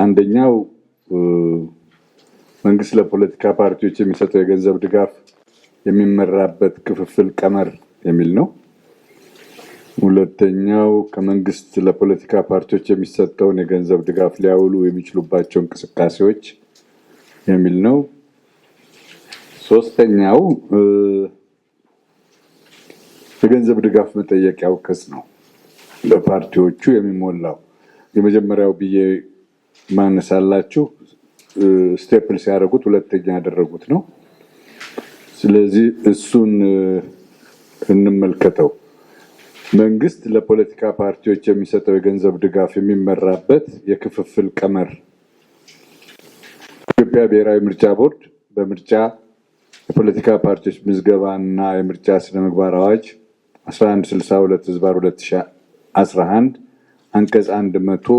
አንደኛው መንግስት ለፖለቲካ ፓርቲዎች የሚሰጠው የገንዘብ ድጋፍ የሚመራበት ክፍፍል ቀመር የሚል ነው። ሁለተኛው ከመንግስት ለፖለቲካ ፓርቲዎች የሚሰጠውን የገንዘብ ድጋፍ ሊያውሉ የሚችሉባቸው እንቅስቃሴዎች የሚል ነው። ሶስተኛው የገንዘብ ድጋፍ መጠየቂያው ቅጽ ነው ለፓርቲዎቹ የሚሞላው። የመጀመሪያው ብዬ ማነሳላችሁ ስቴፕል ሲያደርጉት ሁለተኛ ያደረጉት ነው። ስለዚህ እሱን እንመልከተው። መንግስት ለፖለቲካ ፓርቲዎች የሚሰጠው የገንዘብ ድጋፍ የሚመራበት የክፍፍል ቀመር ኢትዮጵያ ብሔራዊ ምርጫ ቦርድ በምርጫ የፖለቲካ ፓርቲዎች ምዝገባና የምርጫ ስነ ምግባር አዋጅ 1162/2011 አንቀጽ 100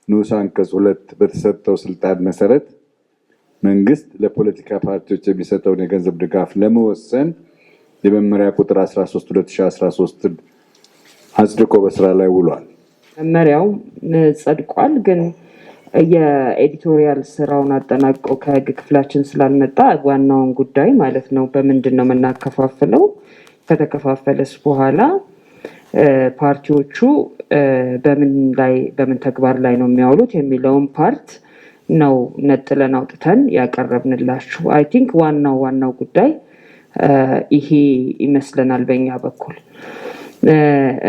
ንዑስ አንቀጽ 2 በተሰጠው ስልጣን መሰረት መንግስት ለፖለቲካ ፓርቲዎች የሚሰጠውን የገንዘብ ድጋፍ ለመወሰን የመመሪያ ቁጥር 13/2013 አጽድቆ በስራ ላይ ውሏል። መመሪያው ጸድቋል፣ ግን የኤዲቶሪያል ስራውን አጠናቆ ከህግ ክፍላችን ስላልመጣ ዋናውን ጉዳይ ማለት ነው በምንድነው የምናከፋፍለው፣ ከተከፋፈለስ በኋላ ፓርቲዎቹ በምን ተግባር ላይ ነው የሚያውሉት የሚለውን ፓርት ነው ነጥለን አውጥተን ያቀረብንላችሁ። አይ ቲንክ ዋናው ጉዳይ ይሄ ይመስለናል በእኛ በኩል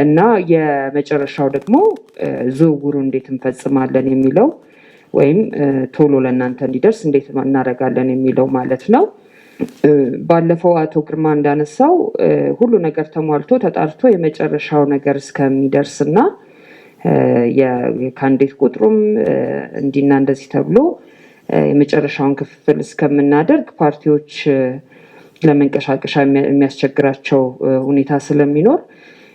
እና የመጨረሻው ደግሞ ዝውውሩ እንዴት እንፈጽማለን የሚለው ወይም ቶሎ ለእናንተ እንዲደርስ እንዴት እናደርጋለን የሚለው ማለት ነው። ባለፈው አቶ ግርማ እንዳነሳው ሁሉ ነገር ተሟልቶ ተጣርቶ የመጨረሻው ነገር እስከሚደርስና የካንዲዴት ቁጥሩም እንዲና እንደዚህ ተብሎ የመጨረሻውን ክፍፍል እስከምናደርግ ፓርቲዎች ለመንቀሳቀሻ የሚያስቸግራቸው ሁኔታ ስለሚኖር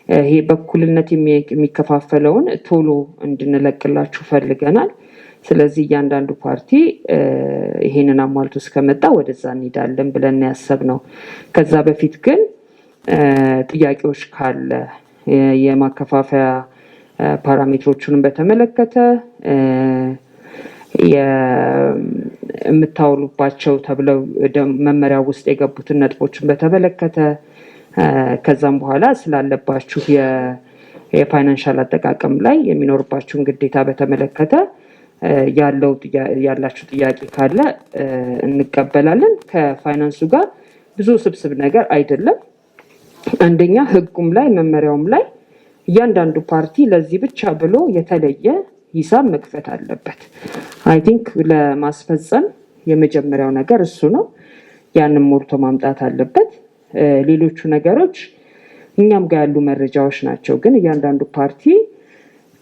ይሄ በኩልነት የሚከፋፈለውን ቶሎ እንድንለቅላችሁ ፈልገናል። ስለዚህ እያንዳንዱ ፓርቲ ይሄንን አሟልቶ እስከመጣ ወደዛ እንሄዳለን ብለን ያሰብነው። ከዛ በፊት ግን ጥያቄዎች ካለ የማከፋፈያ ፓራሜትሮቹን በተመለከተ የምታውሉባቸው ተብለው መመሪያ ውስጥ የገቡትን ነጥቦችን በተመለከተ ከዛም በኋላ ስላለባችሁ የፋይናንሻል አጠቃቀም ላይ የሚኖርባችሁን ግዴታ በተመለከተ ያላችሁ ጥያቄ ካለ እንቀበላለን። ከፋይናንሱ ጋር ብዙ ስብስብ ነገር አይደለም። አንደኛ ህጉም ላይ መመሪያውም ላይ እያንዳንዱ ፓርቲ ለዚህ ብቻ ብሎ የተለየ ሂሳብ መክፈት አለበት። አይ ቲንክ ለማስፈጸም የመጀመሪያው ነገር እሱ ነው። ያንን ሞልቶ ማምጣት አለበት። ሌሎቹ ነገሮች እኛም ጋር ያሉ መረጃዎች ናቸው። ግን እያንዳንዱ ፓርቲ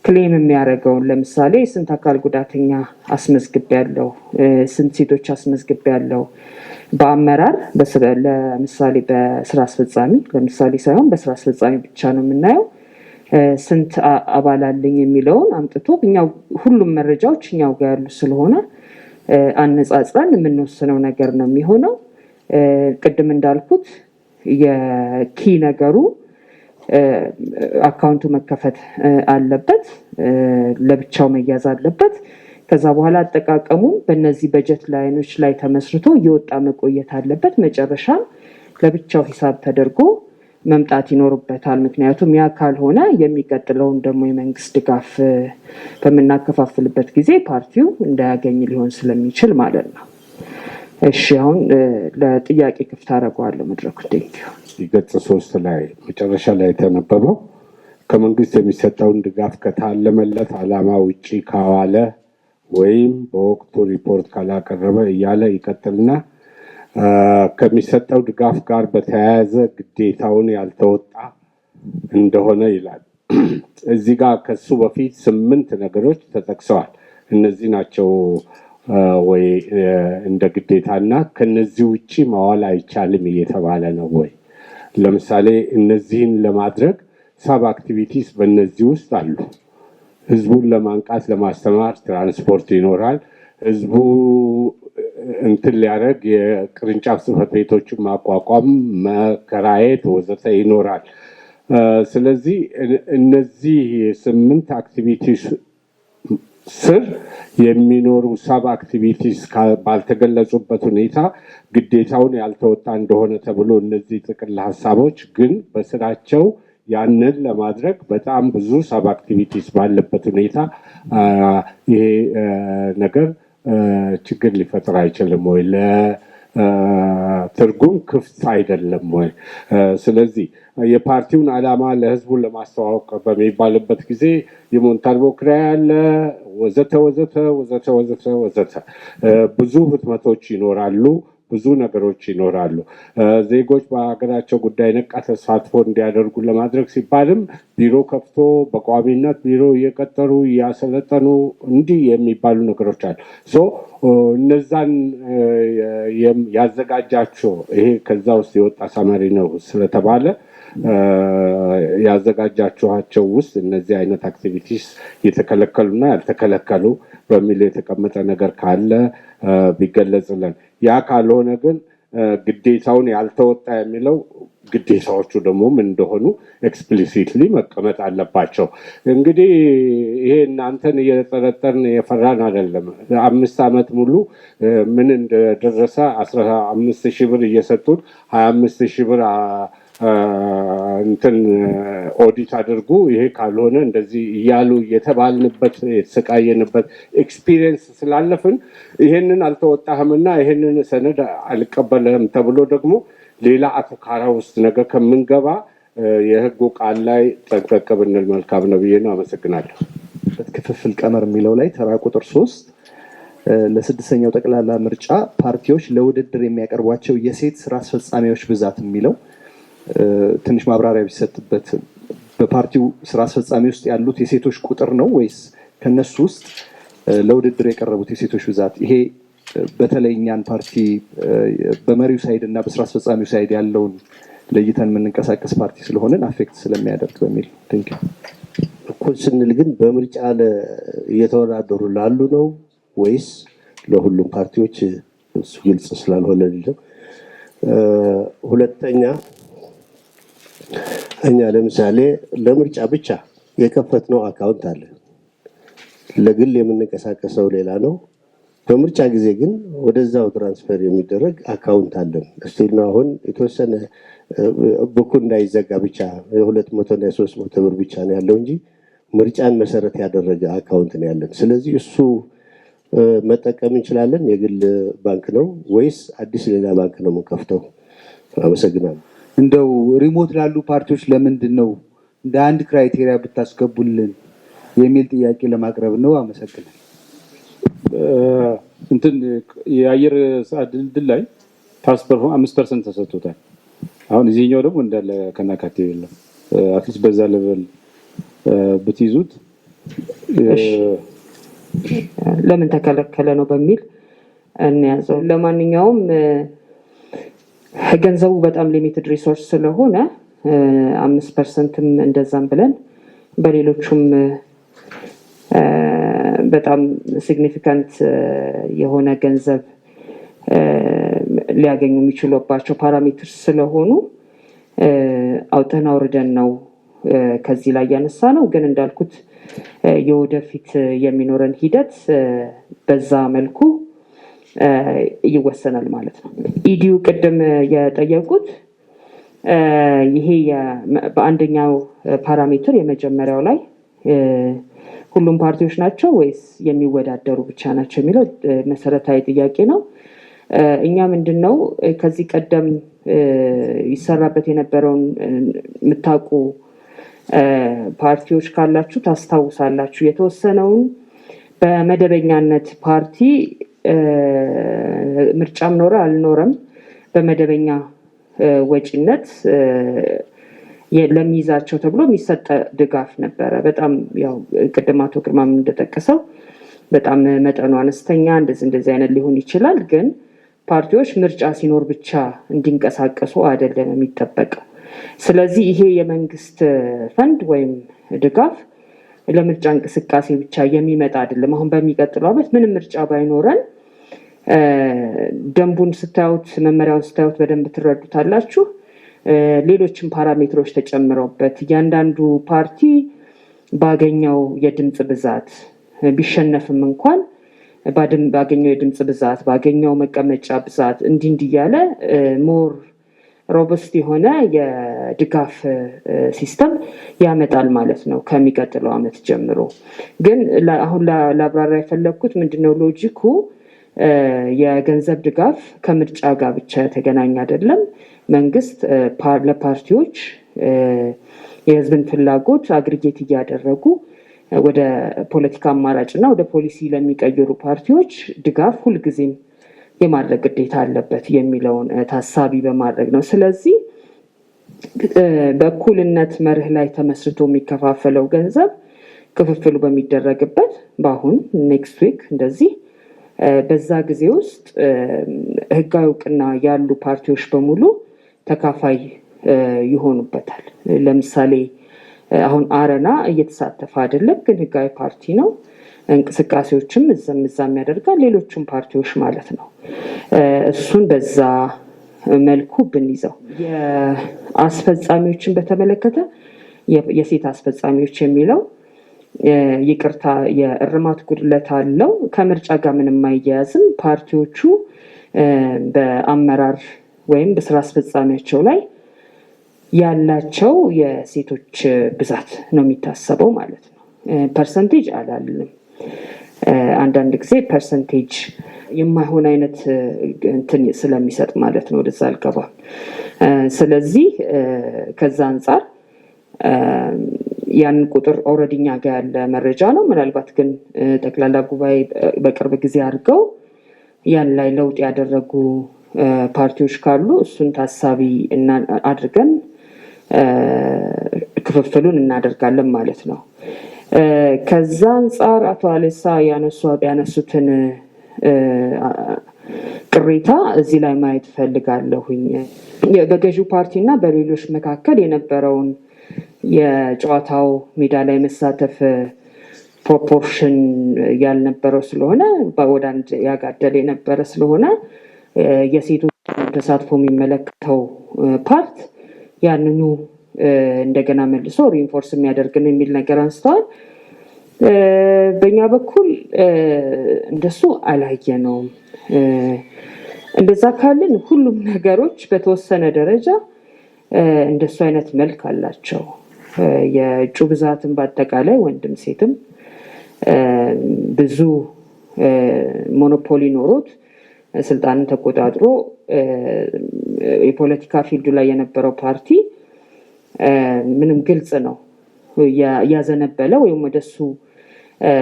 ክሌም የሚያደርገውን ለምሳሌ ስንት አካል ጉዳተኛ አስመዝግቤያለሁ፣ ስንት ሴቶች አስመዝግቤያለሁ፣ በአመራር ለምሳሌ በስራ አስፈጻሚ ለምሳሌ ሳይሆን በስራ አስፈጻሚ ብቻ ነው የምናየው፣ ስንት አባል አለኝ የሚለውን አምጥቶ ሁሉም መረጃዎች እኛው ጋር ያሉ ስለሆነ አነጻጽረን የምንወስነው ነገር ነው የሚሆነው። ቅድም እንዳልኩት የኪ ነገሩ አካውንቱ መከፈት አለበት፣ ለብቻው መያዝ አለበት። ከዛ በኋላ አጠቃቀሙ በእነዚህ በጀት ላይኖች ላይ ተመስርቶ እየወጣ መቆየት አለበት። መጨረሻ ለብቻው ሂሳብ ተደርጎ መምጣት ይኖርበታል። ምክንያቱም ያ ካልሆነ የሚቀጥለውን ደግሞ የመንግስት ድጋፍ በምናከፋፍልበት ጊዜ ፓርቲው እንዳያገኝ ሊሆን ስለሚችል ማለት ነው። እሺ፣ አሁን ለጥያቄ ክፍት አደርገዋለሁ መድረኩ። ገጽ 3 ላይ መጨረሻ ላይ የተነበበው ከመንግስት የሚሰጠውን ድጋፍ ከታለመለት ዓላማ ውጪ ካዋለ ወይም በወቅቱ ሪፖርት ካላቀረበ እያለ ይቀጥልና ከሚሰጠው ድጋፍ ጋር በተያያዘ ግዴታውን ያልተወጣ እንደሆነ ይላል። እዚህ ጋር ከሱ በፊት 8 ነገሮች ተጠቅሰዋል። እነዚህ ናቸው ወይ እንደ ግዴታና ከነዚህ ውጪ ማዋል አይቻልም እየተባለ ነው ወይ? ለምሳሌ እነዚህን ለማድረግ ሳብ አክቲቪቲስ በእነዚህ ውስጥ አሉ። ህዝቡን ለማንቃት ለማስተማር ትራንስፖርት ይኖራል። ህዝቡ እንትን ሊያደርግ የቅርንጫፍ ጽሕፈት ቤቶችን ማቋቋም፣ መከራየት ወዘተ ይኖራል። ስለዚህ እነዚህ 8 አክቲቪቲስ ስር የሚኖሩ ሰብ አክቲቪቲስ ባልተገለጹበት ሁኔታ ግዴታውን ያልተወጣ እንደሆነ ተብሎ እነዚህ ጥቅል ሀሳቦች ግን በስራቸው ያንን ለማድረግ በጣም ብዙ ሰብ አክቲቪቲስ ባለበት ሁኔታ ይሄ ነገር ችግር ሊፈጥር አይችልም ወይ? ለትርጉም ክፍት አይደለም ወይ? ስለዚህ የፓርቲውን ዓላማ ለህዝቡ ለማስተዋወቅ በሚባልበት ጊዜ የሞንታርቦ ክራይ አለ፣ ወዘተ ወዘተ ወዘተ ወዘተ ወዘተ ብዙ ህትመቶች ይኖራሉ፣ ብዙ ነገሮች ይኖራሉ። ዜጎች በሀገራቸው ጉዳይ ነቃ ተሳትፎ እንዲያደርጉ ለማድረግ ሲባልም ቢሮ ከፍቶ በቋሚነት ቢሮ እየቀጠሩ እያሰለጠኑ እንዲህ የሚባሉ ነገሮች አሉ። እነዛን ያዘጋጃቸው ይሄ ከዛ ውስጥ የወጣ ሳመሪ ነው ስለተባለ ያዘጋጃችኋቸው ውስጥ እነዚህ አይነት አክቲቪቲስ የተከለከሉና ያልተከለከሉ በሚል የተቀመጠ ነገር ካለ ቢገለጽልን። ያ ካልሆነ ግን ግዴታውን ያልተወጣ የሚለው ግዴታዎቹ ደግሞ ምን እንደሆኑ ኤክስፕሊሲትሊ መቀመጥ አለባቸው። እንግዲህ ይሄ እናንተን እየጠረጠርን የፈራን አይደለም። 5 ዓመት ሙሉ ምን እንደደረሰ 15,000 ብር እየሰጡን 25,000 ብር እንትን ኦዲት አድርጉ ይሄ ካልሆነ እንደዚህ እያሉ የተባልንበት የተሰቃየንበት ኤክስፒሪየንስ ስላለፍን ይሄንን አልተወጣህምና ይሄንን ሰነድ አልቀበልህም ተብሎ ደግሞ ሌላ አተካራ ውስጥ ነገር ከምንገባ የህጉ ቃል ላይ ጠንቀቅ ብንል መልካም ነው ብዬ ነው። አመሰግናለሁ። ክፍፍል ቀመር የሚለው ላይ ተራ ቁጥር 3 ለስድስተኛው ጠቅላላ ምርጫ ፓርቲዎች ለውድድር የሚያቀርቧቸው የሴት ስራ አስፈጻሚዎች ብዛት የሚለው ትንሽ ማብራሪያ ቢሰጥበት። በፓርቲው ስራ አስፈጻሚ ውስጥ ያሉት የሴቶች ቁጥር ነው ወይስ ከነሱ ውስጥ ለውድድር የቀረቡት የሴቶች ብዛት? ይሄ በተለይ እኛን ፓርቲ በመሪው ሳይድ እና በስራ አስፈጻሚው ሳይድ ያለውን ለይተን የምንንቀሳቀስ ፓርቲ ስለሆነን አፌክት ስለሚያደርግ በሚል እኩል ስንል ግን በምርጫ እየተወዳደሩ ላሉ ነው ወይስ ለሁሉም ፓርቲዎች? እሱ ግልጽ ስላልሆነ ነው። ሁለተኛ እኛ ለምሳሌ ለምርጫ ብቻ የከፈትነው አካውንት አለ። ለግል የምንንቀሳቀሰው ሌላ ነው። በምርጫ ጊዜ ግን ወደዛው ትራንስፈር የሚደረግ አካውንት አለን። እስቲና አሁን የተወሰነ ቡኩ እንዳይዘጋ ብቻ የ200 እና 300 ብር ብቻ ነው ያለው እንጂ ምርጫን መሰረት ያደረገ አካውንት ነው ያለን። ስለዚህ እሱ መጠቀም እንችላለን። የግል ባንክ ነው ወይስ አዲስ ሌላ ባንክ ነው የምንከፍተው? አመሰግናለሁ። እንደው ሪሞት ላሉ ፓርቲዎች ለምንድን ነው እንደ አንድ ክራይቴሪያ ብታስገቡልን የሚል ጥያቄ ለማቅረብ ነው። አመሰግናለሁ። እንትን የአየር ሰዓት ድልድል ላይ ፓስፖርት 5% ተሰጥቶታል። አሁን እዚህኛው ደግሞ እንዳለ ከናካቴው የለም። አትሊስት በዛ ሌቨል ብትይዙት ለምን ተከለከለ ነው በሚል እንያዘው። ለማንኛውም ገንዘቡ በጣም ሊሚትድ ሪሶርስ ስለሆነ 5%ም እንደዛም ብለን በሌሎቹም በጣም ሲግኒፊካንት የሆነ ገንዘብ ሊያገኙ የሚችሉባቸው ፓራሜትርስ ስለሆኑ አውጥተን አውርደን ነው ከዚህ ላይ ያነሳ ነው። ግን እንዳልኩት የወደፊት የሚኖረን ሂደት በዛ መልኩ ይወሰናል ማለት ነው። ኢዲዩ ቅድም የጠየቁት ይሄ በአንደኛው ፓራሜትር የመጀመሪያው ላይ ሁሉም ፓርቲዎች ናቸው ወይስ የሚወዳደሩ ብቻ ናቸው የሚለው መሰረታዊ ጥያቄ ነው። እኛ ምንድነው ከዚህ ቀደም ይሰራበት የነበረውን የምታውቁ ፓርቲዎች ካላችሁ ታስታውሳላችሁ። የተወሰነውን በመደበኛነት ፓርቲ ምርጫም ኖረ አልኖረም በመደበኛ ወጪነት ለሚይዛቸው ተብሎ የሚሰጥ ድጋፍ ነበረ። በጣም ያው ቅድም አቶ ግርማም እንደጠቀሰው በጣም መጠኑ አነስተኛ እንደዚህ አይነት ሊሆን ይችላል። ግን ፓርቲዎች ምርጫ ሲኖር ብቻ እንዲንቀሳቀሱ አይደለም የሚጠበቀው። ስለዚህ ይሄ የመንግስት ፈንድ ወይም ድጋፍ ለምርጫ እንቅስቃሴ ብቻ የሚመጣ አይደለም። አሁን በሚቀጥለው ዓመት ምንም ምርጫ ባይኖረን ደንቡን ስታዩት መመሪያውን ስታዩት በደንብ ትረዱታላችሁ። ሌሎችም ፓራሜትሮች ተጨምረውበት እያንዳንዱ ፓርቲ ባገኘው የድምጽ ብዛት ቢሸነፍም እንኳን ባገኘው የድምፅ ብዛት ባገኘው መቀመጫ ብዛት እንዲህ እያለ ሞር ሮበስት የሆነ የድጋፍ ሲስተም ያመጣል ማለት ነው ከሚቀጥለው ዓመት ጀምሮ። ግን አሁን ለአብራራ የፈለግኩት ምንድነው ሎጂኩ የገንዘብ ድጋፍ ከምርጫ ጋር ብቻ የተገናኘ አይደለም። መንግስት ለፓርቲዎች የህዝብን ፍላጎት አግሪጌት እያደረጉ ወደ ፖለቲካ አማራጭና ወደ ፖሊሲ ለሚቀይሩ ፓርቲዎች ድጋፍ ሁልጊዜም የማድረግ ግዴታ አለበት የሚለውን ታሳቢ በማድረግ ነው። ስለዚህ በእኩልነት መርህ ላይ ተመስርቶ የሚከፋፈለው ገንዘብ ክፍፍሉ በሚደረግበት በአሁን ኔክስት ዊክ እንደዚህ በዛ ጊዜ ውስጥ ህጋዊ እውቅና ያሉ ፓርቲዎች በሙሉ ተካፋይ ይሆኑበታል። ለምሳሌ አሁን አረና እየተሳተፈ አይደለም፣ ግን ህጋዊ ፓርቲ ነው። እንቅስቃሴዎችም እዛም ያደርጋል፣ ሌሎችም ፓርቲዎች ማለት ነው። እሱን በዛ መልኩ ብንይዘው። የአስፈጻሚዎችን በተመለከተ የሴት አስፈጻሚዎች የሚለው ይቅርታ የእርማት ጉድለት አለው። ከምርጫ ጋር ምንም አይያያዝም። ፓርቲዎቹ በአመራር ወይም በስራ አስፈጻሚያቸው ላይ ያላቸው የሴቶች ብዛት ነው የሚታሰበው ማለት ነው። ፐርሰንቴጅ አላልንም። አንዳንድ ጊዜ ፐርሰንቴጅ የማይሆን አይነት እንትን ስለሚሰጥ ማለት ነው፣ ወደዛ አልገባም። ስለዚህ ከዛ አንጻር ያን ቁጥር ኦልሬዲ እኛ ጋር ያለ መረጃ ነው። ምናልባት ግን ጠቅላላ ጉባኤ በቅርብ ጊዜ አድርገው ያን ላይ ለውጥ ያደረጉ ፓርቲዎች ካሉ እሱን ታሳቢ አድርገን ክፍፍሉን እናደርጋለን ማለት ነው። ከዛ አንጻር አቶ አሌሳ ያነሱትን ቅሬታ እዚህ ላይ ማየት ፈልጋለሁኝ። በገዢው ፓርቲና በሌሎች መካከል የነበረውን የጨዋታው ሜዳ ላይ መሳተፍ ፕሮፖርሽን ያልነበረው ስለሆነ ወደ አንድ ያጋደለ የነበረ ስለሆነ የሴቶች ተሳትፎ የሚመለከተው ፓርት ያንኑ እንደገና መልሶ ሪኢንፎርስ የሚያደርግ ነው የሚል ነገር አንስተዋል። በእኛ በኩል እንደሱ አላየነውም። እንደዛ ካልን ሁሉም ነገሮች በተወሰነ ደረጃ እንደሱ አይነት መልክ አላቸው። የእጩ ብዛትን በአጠቃላይ ወንድም ሴትም ብዙ ሞኖፖሊ ኖሮት ስልጣንን ተቆጣጥሮ የፖለቲካ ፊልዱ ላይ የነበረው ፓርቲ ምንም ግልጽ ነው ያዘነበለ ወይም ወደሱ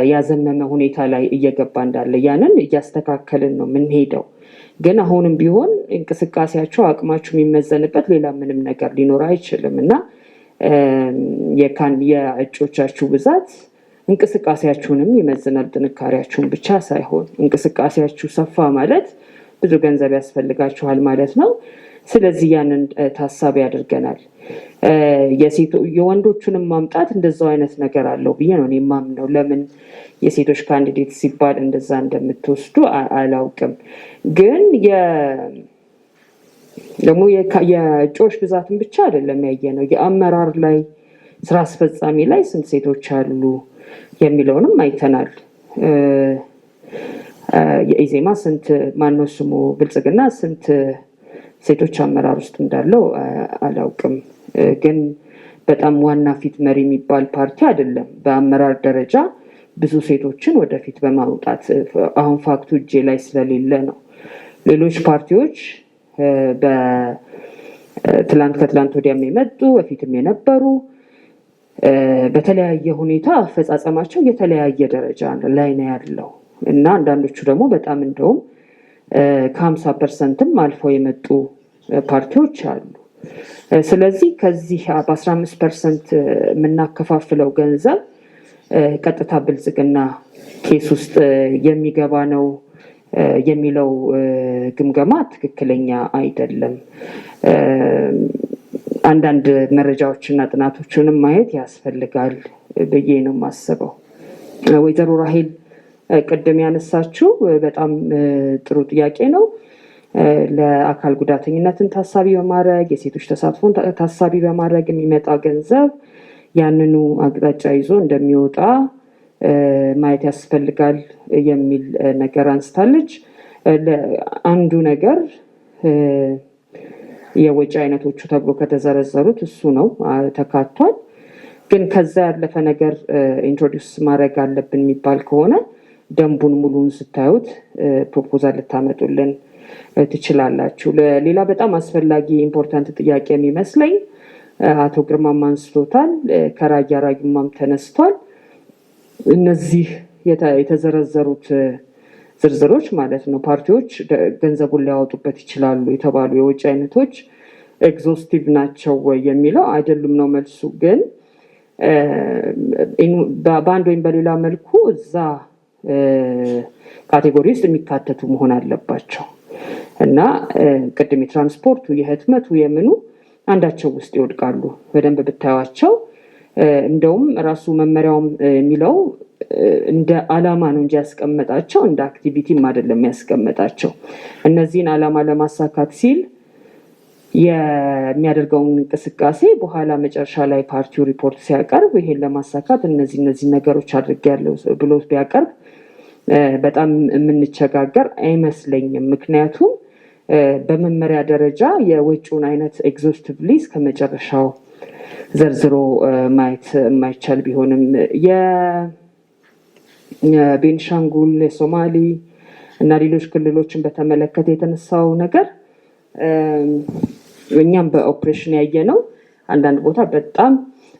ያዘመመ ሁኔታ ላይ እየገባ እንዳለ ያንን እያስተካከልን ነው የምንሄደው። ግን አሁንም ቢሆን እንቅስቃሴያቸው አቅማቸው የሚመዘንበት ሌላ ምንም ነገር ሊኖር አይችልም እና የእጮቻችሁ ብዛት እንቅስቃሴያችሁንም ይመዝናል። ጥንካሬያችሁን ብቻ ሳይሆን እንቅስቃሴያችሁ ሰፋ ማለት ብዙ ገንዘብ ያስፈልጋችኋል ማለት ነው። ስለዚህ ያንን ታሳቢ ያደርገናል። የወንዶቹንም ማምጣት እንደዛው አይነት ነገር አለው ብዬ ነው የማምነው። ለምን የሴቶች ካንዲዴት ሲባል እንደዛ እንደምትወስዱ አላውቅም። ግን ደግሞ የእጩዎች ብዛትን ብቻ አይደለም ያየነው፣ የአመራር ላይ ስራ አስፈጻሚ ላይ ስንት ሴቶች አሉ የሚለውንም አይተናል። የኢዜማ ስንት ማነው ስሙ ብልጽግና ስንት ሴቶች አመራር ውስጥ እንዳለው አላውቅም። ግን በጣም ዋና ፊት መሪ የሚባል ፓርቲ አይደለም። በአመራር ደረጃ ብዙ ሴቶችን ወደፊት በማውጣት አሁን ፋክቱ እጄ ላይ ስለሌለ ነው። ሌሎች ፓርቲዎች ከትላንት ወዲያም የመጡ በፊትም የነበሩ በተለያየ ሁኔታ አፈጻጸማቸው የተለያየ ደረጃ ላይ ነው ያለው እና አንዳንዶቹ ደግሞ በጣም እንደውም ከ50%ም አልፈው የመጡ ፓርቲዎች አሉ። ስለዚህ ከዚህ በ15% የምናከፋፍለው ገንዘብ ቀጥታ ብልጽግና ኬስ ውስጥ የሚገባ ነው የሚለው ግምገማ ትክክለኛ አይደለም። አንዳንድ መረጃዎችና ጥናቶችንም ማየት ያስፈልጋል ብዬ ነው የማስበው። ወይዘሮ ራሄል ቅድም ያነሳችው በጣም ጥሩ ጥያቄ ነው። ለአካል ጉዳተኝነትን ታሳቢ በማድረግ የሴቶች ተሳትፎን ታሳቢ በማድረግ የሚመጣ ገንዘብ ያንኑ አቅጣጫ ይዞ እንደሚወጣ ማየት ያስፈልጋል የሚል ነገር አንስታለች። አንዱ ነገር የወጪ አይነቶቹ ተብሎ ከተዘረዘሩት እሱ ነው ተካቷል። ግን ከዛ ያለፈ ነገር ኢንትሮዲውስ ማድረግ አለብን የሚባል ከሆነ ደንቡን ሙሉን ስታዩት ፕሮፖዛል ልታመጡልን ትችላላችሁ። ሌላ በጣም አስፈላጊ ኢምፖርታንት ጥያቄ የሚመስለኝ አቶ ግርማም አንስቶታል፣ ከራያ ራዩማም ተነስቷል። እነዚህ የተዘረዘሩት ዝርዝሮች ማለት ነው ፓርቲዎች ገንዘቡን ሊያወጡበት ይችላሉ የተባሉ የወጪ አይነቶች ኤግዞስቲቭ ናቸው ወይ የሚለው አይደሉም ነው መልሱ። ግን በአንድ ወይም በሌላ መልኩ እዛ ካቴጎሪ ውስጥ የሚካተቱ መሆን አለባቸው እና ቅድም የትራንስፖርቱ የህትመቱ የምኑ አንዳቸው ውስጥ ይወድቃሉ። በደንብ ብታዩዋቸው እንደውም ራሱ መመሪያውም የሚለው እንደ አላማ ነው እንጂ ያስቀመጣቸው እንደ አክቲቪቲም አይደለም ያስቀመጣቸው። እነዚህን አላማ ለማሳካት ሲል የሚያደርገውን እንቅስቃሴ በኋላ መጨረሻ ላይ ፓርቲው ሪፖርት ሲያቀርብ ይሄን ለማሳካት እነዚህ ነገሮች አድርጌያለሁ ብሎ ቢያቀርብ በጣም የምንቸጋገር አይመስለኝም። ምክንያቱም በመመሪያ ደረጃ የወጪውን አይነት ኤግዞስቲቭሊ ከመጨረሻው ዘርዝሮ ማየት የማይቻል ቢሆንም የቤንሻንጉል፣ የሶማሌ እና ሌሎች ክልሎችን በተመለከተ የተነሳው ነገር እኛም በኦፕሬሽን ያየ ነው። አንዳንድ ቦታ በጣም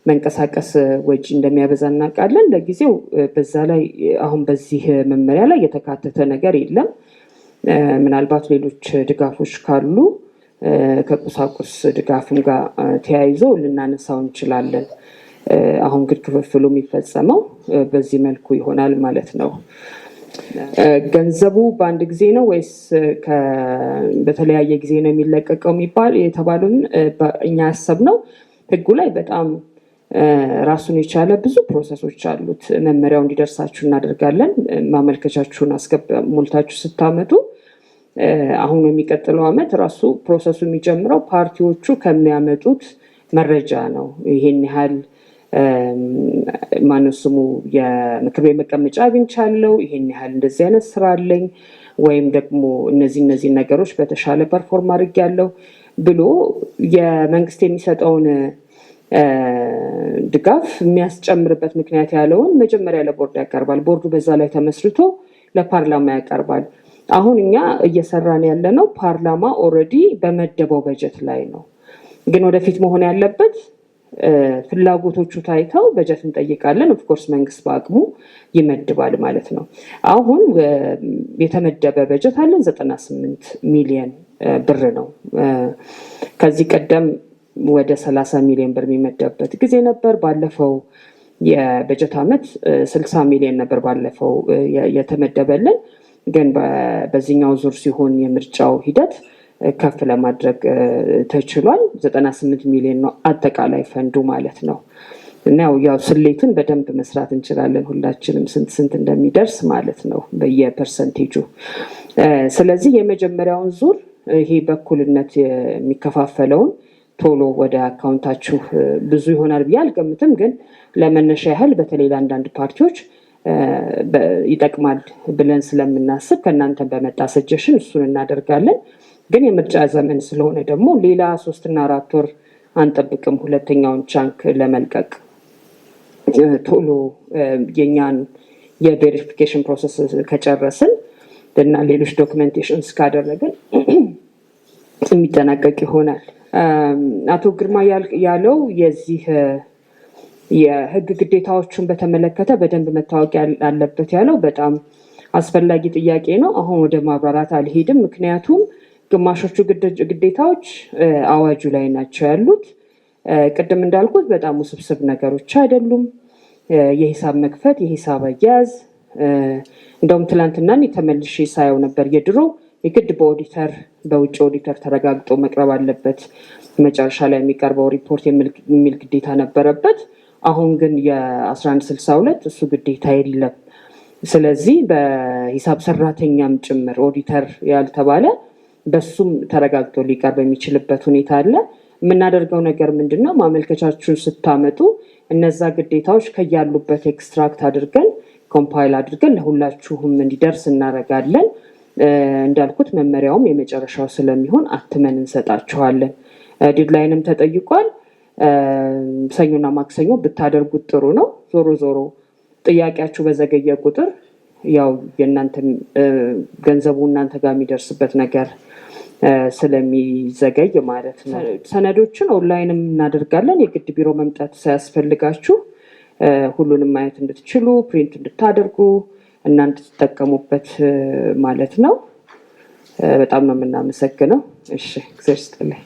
መንቀሳቀስ ወጪ እንደሚያበዛ እናውቃለን። ለጊዜው በዛ ላይ አሁን በዚህ መመሪያ ላይ የተካተተ ነገር የለም። ምናልባት ሌሎች ድጋፎች ካሉ ከቁሳቁስ ድጋፍም ጋር ተያይዞ ልናነሳው እንችላለን። አሁን ግን ክፍፍሉ የሚፈጸመው በዚህ መልኩ ይሆናል ማለት ነው። ገንዘቡ በአንድ ጊዜ ነው ወይስ በተለያየ ጊዜ ነው የሚለቀቀው የተባሉን እኛ ያሰብነው ህጉ ላይ በጣም ራሱን የቻለ ብዙ ፕሮሰሶች አሉት። መመሪያው እንዲደርሳችሁ እናደርጋለን። ማመልከቻችሁን ሞልታችሁ ስታመጡ አሁን የሚቀጥለው ዓመት ራሱ ፕሮሰሱ የሚጀምረው ፓርቲዎቹ ከሚያመጡት መረጃ ነው። ይሄን ያህል ማነው ስሙ የምክር ቤት መቀመጫ አግኝቻለሁ፣ ይሄን ያህል እንደዚህ አይነት ስራ አለኝ፣ ወይም ደግሞ እነዚህ ነገሮች በተሻለ ፐርፎርም አድርጌያለሁ ብሎ የመንግስት የሚሰጠውን ድጋፍ የሚያስጨምርበት ምክንያት ያለውን መጀመሪያ ለቦርድ ያቀርባል። ቦርዱ በዛ ላይ ተመስርቶ ለፓርላማ ያቀርባል። አሁን እኛ እየሰራን ያለነው ፓርላማ ኦልሬዲ በመደበው በጀት ላይ ነው። ግን ወደፊት መሆን ያለበት ፍላጎቶቹ ታይተው በጀት እንጠይቃለን። ኦፍኮርስ መንግስት በአቅሙ ይመድባል ማለት ነው። አሁን የተመደበ በጀት አለን 98 ሚሊዮን ብር ነው። ከዚህ ቀደም ወደ 30 ሚሊዮን ብር የሚመደብበት ጊዜ ነበር። ባለፈው የበጀት ዓመት 60 ሚሊዮን ነበር ባለፈው የተመደበልን። ግን በዚህኛው ዙር ሲሆን የምርጫው ሂደት ከፍ ለማድረግ ተችሏል። 98 ሚሊዮን ነው አጠቃላይ ፈንዱ ማለት ነው። እና ያው ስሌቱን በደንብ መስራት እንችላለን ሁላችንም ስንት እንደሚደርስ ማለት ነው በየፐርሰንቴጁ። ስለዚህ የመጀመሪያውን ዙር ይሄ በኩልነት የሚከፋፈለውን ቶሎ ወደ አካውንታችሁ ብዙ ይሆናል ብዬ አልገምትም። ግን ለመነሻ ያህል በተለይ ለአንዳንድ ፓርቲዎች ይጠቅማል ብለን ስለምናስብ ከእናንተ በመጣ ሰጀሽን እሱን እናደርጋለን። ግን የምርጫ ዘመን ስለሆነ ደግሞ ሌላ 3 እና 4 ወር አንጠብቅም። ሁለተኛውን ቻንክ ለመልቀቅ ቶሎ የኛን የቬሪፊኬሽን ፕሮሰስ ከጨረስን እና ሌሎች ዶክመንቴሽንስ ካደረግን የሚጠናቀቅ ይሆናል። አቶ ግርማ ያለው የዚህ የህግ ግዴታዎችን በተመለከተ በደንብ መታወቅ አለበት ያለው በጣም አስፈላጊ ጥያቄ ነው። አሁን ወደ ማብራራት አልሄድም። ምክንያቱም ግማሾቹ ግዴታዎች አዋጁ ላይ ናቸው ያሉት። ቅድም እንዳልኩት በጣም ውስብስብ ነገሮች አይደሉም። የሂሳብ መክፈት፣ የሂሳብ አያያዝ እንደውም ትላንትና ተመልሼ ሳየው ነበር የድሮ የግድ በውጭ ኦዲተር ተረጋግጦ መቅረብ አለበት መጨረሻ ላይ የሚቀርበው ሪፖርት የሚል ግዴታ ነበረበት። አሁን ግን የ1162 እሱ ግዴታ የለም። ስለዚህ በሂሳብ ሰራተኛም ጭምር ኦዲተር ያልተባለ በሱም ተረጋግጦ ሊቀርብ የሚችልበት ሁኔታ አለ። የምናደርገው ነገር ምንድነው? ማመልከቻችሁን ስታመጡ እነዛ ግዴታዎች ከያሉበት ኤክስትራክት አድርገን ኮምፓይል አድርገን ለሁላችሁም እንዲደርስ እናደርጋለን። እንዳልኩት መመሪያውም የመጨረሻው ስለሚሆን አትመን እንሰጣችኋለን። ዴድላይንም ተጠይቋል። ሰኞና ማክሰኞ ብታደርጉት ጥሩ ነው። ዞሮ ዞሮ ጥያቄያችሁ በዘገየ ቁጥር ያው የእናንተ ገንዘቡ እናንተ ጋር የሚደርስበት ነገር ስለሚዘገይ ማለት ነው። ሰነዶችን ኦንላይንም እናደርጋለን። የግድ ቢሮ መምጣት ሳያስፈልጋችሁ ሁሉንም ማየት እንድትችሉ ፕሪንት እንድታደርጉ እና እንድትጠቀሙበት ማለት ነው። በጣም ነው የምናመሰግነው። እሺ፣ እግዚአብሔር ይስጥልኝ።